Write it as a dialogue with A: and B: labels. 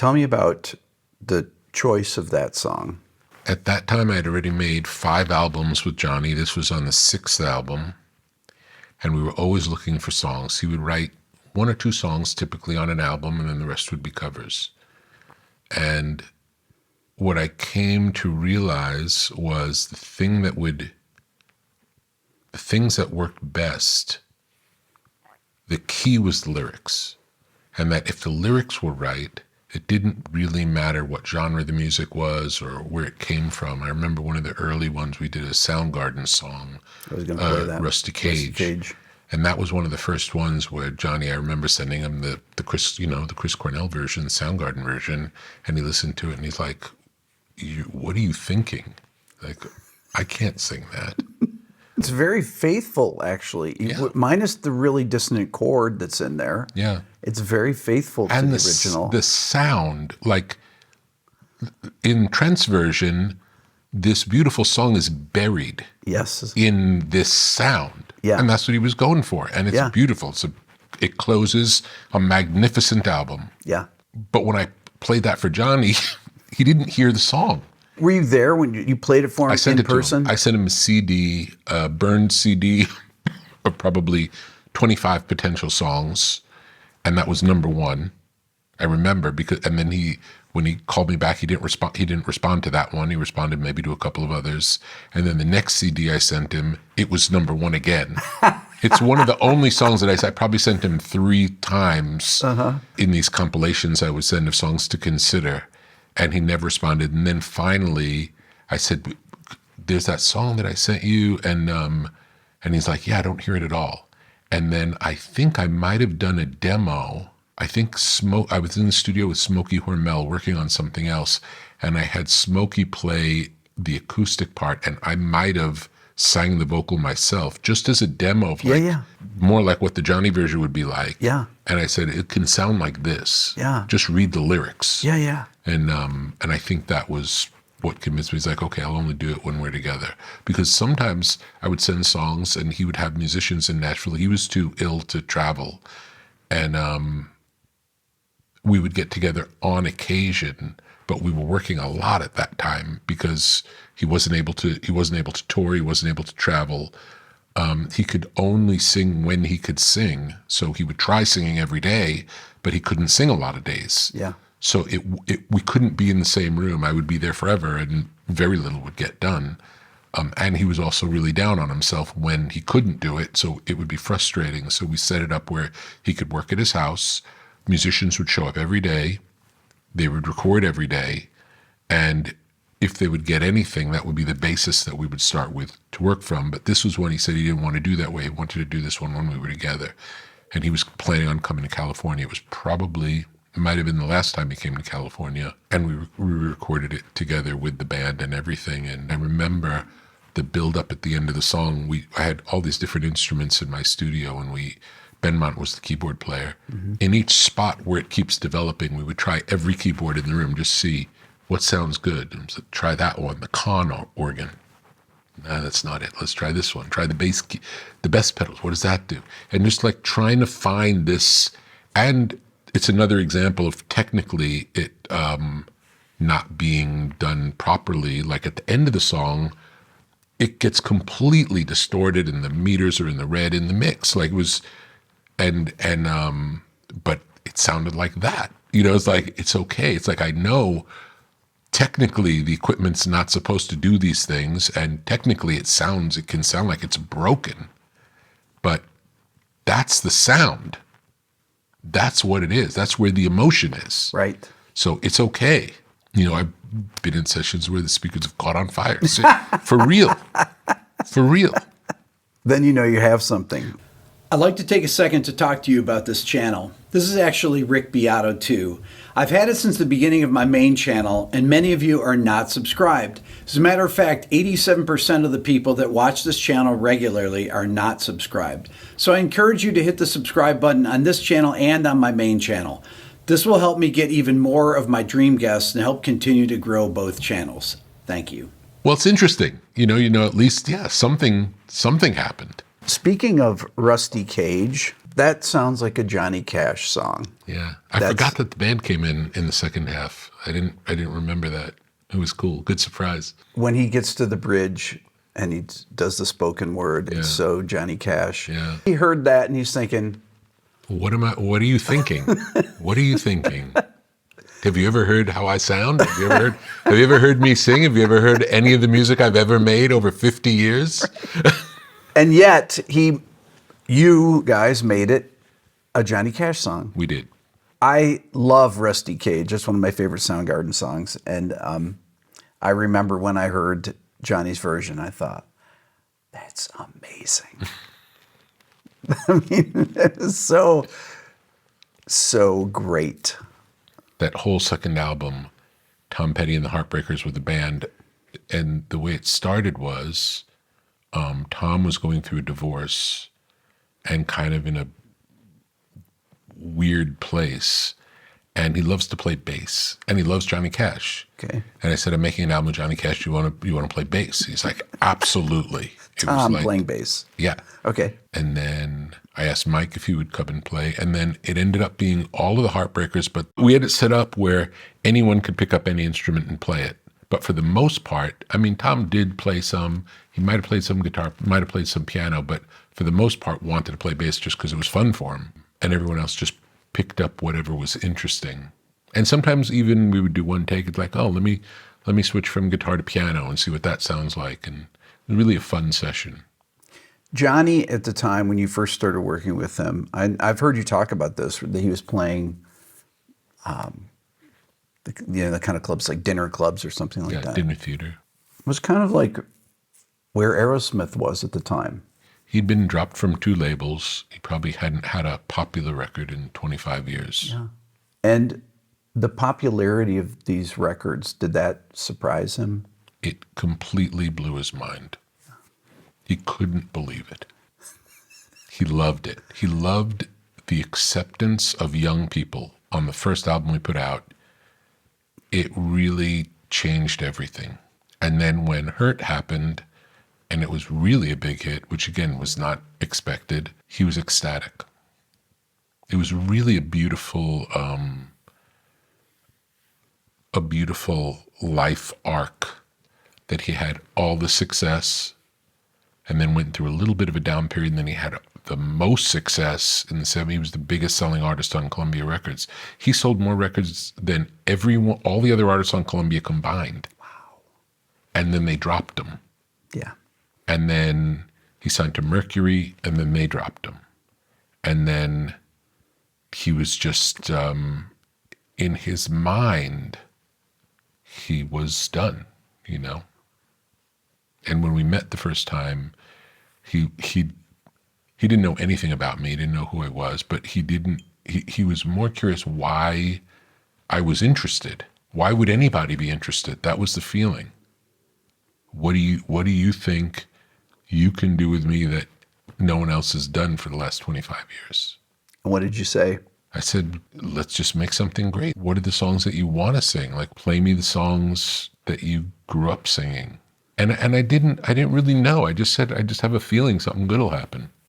A: Tell me about the choice of that song.
B: At that time, I had already made 5 albums with Johnny. This was on the 6th album. And we were always looking for songs. He would write 1 or 2 songs typically on an album, and then the rest would be covers. And what I came to realize was the things that worked best, the key was the lyrics. And that if the lyrics were right, it didn't really matter what genre the music was or where it came from. I remember one of the early ones, we did a Soundgarden song,
A: I was going to play that.
B: Rusty Cage. And that was one of the first ones where Johnny, I remember sending him the Chris Cornell version, the Soundgarden version, and he listened to it and he's like, what are you thinking? Like, I can't sing that.
A: It's very faithful, actually.
B: Yeah.
A: Minus the really dissonant chord that's in there.
B: Yeah.
A: It's very faithful to the original.
B: The sound, like in Trent's version, this beautiful song is buried in this sound.
A: Yeah.
B: And that's what he was going for. And it's beautiful. It closes a magnificent album.
A: Yeah.
B: But when I played that for Johnny, he didn't hear the song.
A: Were you there when you played it for him in person?
B: I sent him a CD, a burned CD of probably 25 potential songs, and that was number 1. I remember and then when he called me back, he didn't respond to that one. He responded maybe to a couple of others. And then the next CD I sent him, it was number 1 again. It's one of the only songs that I probably sent him 3 times in these compilations I would send of songs to consider. And he never responded. And then finally, I said, "There's that song that I sent you," and he's like, "Yeah, I don't hear it at all." And then I think I might have done a demo. I think I was in the studio with Smokey Hormel working on something else, and I had Smokey play the acoustic part, and I might have sang the vocal myself, just as a demo of more like what the Johnny version would be like.
A: Yeah.
B: And I said, it can sound like this.
A: Yeah.
B: Just read the lyrics.
A: Yeah, yeah.
B: And I think that was what convinced me. He's like, okay, I'll only do it when we're together. Because sometimes I would send songs and he would have musicians in Nashville. He was too ill to travel. And we would get together on occasion, but we were working a lot at that time because he wasn't able to tour, he wasn't able to travel. He could only sing when he could sing. So he would try singing every day, but he couldn't sing a lot of days.
A: Yeah.
B: So we couldn't be in the same room. I would be there forever and very little would get done. And he was also really down on himself when he couldn't do it. So it would be frustrating. So we set it up where he could work at his house. Musicians would show up every day. They would record every day. And if they would get anything, that would be the basis that we would start with to work from. But this was when he said he didn't want to do that way. He wanted to do this one when we were together. And he was planning on coming to California. It might have been the last time he came to California. And we recorded it together with the band and everything. And I remember the build-up at the end of the song. I had all these different instruments in my studio, and Benmont was the keyboard player. Mm-hmm. In each spot where it keeps developing, we would try every keyboard in the room, just see what sounds good. And so try that one, the Conn organ. No, that's not it. Let's try this one. Try the bass key, the best pedals. What does that do? And just like trying to find this. And it's another example of technically it not being done properly. Like at the end of the song, it gets completely distorted and the meters are in the red in the mix. Like it was, but it sounded like that. It's like, it's okay. It's like, I know technically the equipment's not supposed to do these things, and technically it can sound like it's broken, but that's the sound. That's what it is. That's where the emotion is.
A: Right.
B: So it's okay. I've been in sessions where the speakers have caught on fire. So, for real. For real.
A: Then you have something. I'd like to take a second to talk to you about this channel. This is actually Rick Beato 2. I've had it since the beginning of my main channel, and many of you are not subscribed. As a matter of fact, 87% of the people that watch this channel regularly are not subscribed. So I encourage you to hit the subscribe button on this channel and on my main channel. This will help me get even more of my dream guests and help continue to grow both channels. Thank you.
B: Well, it's interesting. At least, something happened.
A: Speaking of Rusty Cage, That sounds like a Johnny Cash song.
B: Yeah. I forgot that the band came in the second half. I didn't remember that. It was cool. Good surprise.
A: When he gets to the bridge and he does the spoken word, it's so Johnny Cash.
B: Yeah.
A: He heard that and he's thinking,
B: what are you thinking? What are you thinking? Have you ever heard how I sound? Have you ever heard me sing? Have you ever heard any of the music I've ever made over 50 years?
A: And yet you guys made it a Johnny Cash song.
B: We did.
A: I love Rusty Cage. It's one of my favorite Soundgarden songs. And I remember when I heard Johnny's version, I thought, that's amazing. I mean, it was so great.
B: That whole second album, Tom Petty and the Heartbreakers were the band. And the way it started was Tom was going through a divorce and kind of in a weird place, and he loves to play bass, and he loves Johnny Cash.
A: Okay.
B: And I said, I'm making an album with Johnny Cash. You want to play bass? He's like, absolutely.
A: Tom playing bass.
B: Yeah.
A: Okay.
B: And then I asked Mike if he would come and play, and then it ended up being all of the Heartbreakers, but we had it set up where anyone could pick up any instrument and play it. But for the most part, I mean, Tom did play some. He might have played some guitar, might have played some piano, but for the most part wanted to play bass just because it was fun for him. And everyone else just picked up whatever was interesting. And sometimes even we would do one take. It's like, oh, let me switch from guitar to piano and see what that sounds like. And it was really a fun session.
A: Johnny, at the time when you first started working with him, I've heard you talk about this, that he was playing the kind of clubs like dinner clubs or something like that.
B: Dinner theater.
A: It was kind of like where Aerosmith was at the time.
B: He'd been dropped from 2 labels. He probably hadn't had a popular record in 25 years.
A: Yeah. And the popularity of these records, did that surprise him?
B: It completely blew his mind. He couldn't believe it. He loved it. He loved the acceptance of young people. On the first album we put out, it really changed everything. And then when Hurt happened, and it was really a big hit, which again was not expected, he was ecstatic. It was really a beautiful life arc that he had all the success and then went through a little bit of a down period, and then he had the most success in the 70s. He was the biggest selling artist on Columbia Records. He sold more records than all the other artists on Columbia combined.
A: Wow.
B: And then they dropped him.
A: Yeah.
B: And then he signed to Mercury, and then they dropped him. And then he was just, in his mind, he was done, you know? And when we met the first time, he didn't know anything about me, he didn't know who I was, but he was more curious why I was interested. Why would anybody be interested? That was the feeling. What do you think you can do with me that no one else has done for the last 25 years?
A: And what did you say?
B: I said, let's just make something great. What are the songs that you want to sing? Like, play me the songs that you grew up singing. And I didn't really know. I just said, I just have a feeling something good will happen.